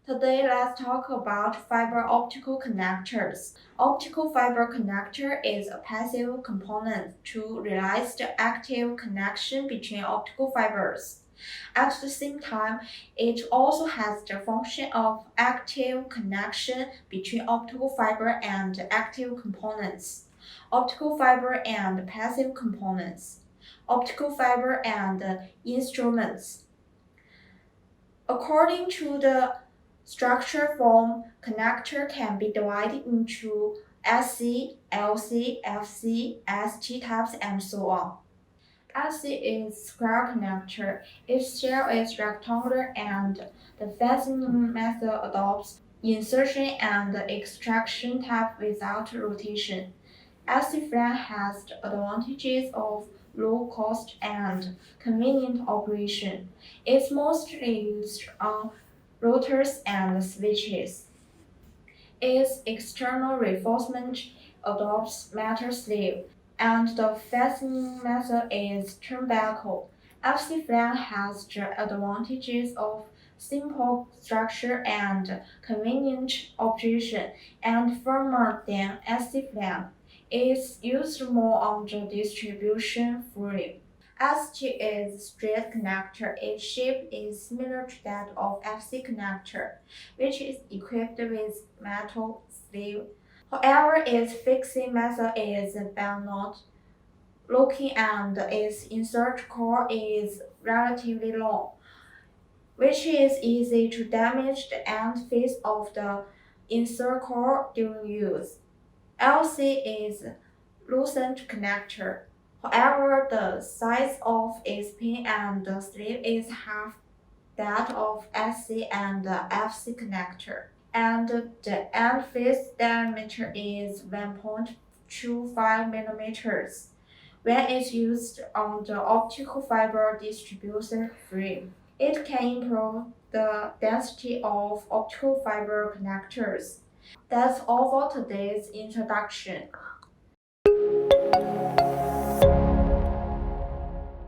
Today, let's talk about fiber optical connectors. Optical fiber connector is a passive component to realize the active connection between optical fibers. At the same time, it also has the function of active connection between optical fiber and active components, optical fiber and passive components, optical fiber and instruments. According to the structure form, connector can be divided into SC, LC, FC, ST types, and so on. SC is square connector. Its shell is rectangular and the fastening method adopts insertion and extraction type without rotation. SC flange has the advantages of low cost and convenient operation. It's mostly used on routers and switches. Its external reinforcement adopts metal sleeve, and the fastening method is turnbuckle. FC flange has the advantages of simple structure and convenient operation, and firmer than SC flange. It's used more on the distribution frame. ST is straight connector. Its shape is similar to that of FC connector, which is equipped with metal sleeve. However, its fixing method is by knot locking and its insert core is relatively long, which is easy to damage the end face of the insert core during use. LC is lucent connector. However, the size of its pin and the sleeve is half that of SC and FC connector, and the end face diameter is 1.25 millimeters when it's used on the optical fiber distribution frame. It can improve the density of optical fiber connectors. That's all for today's introduction.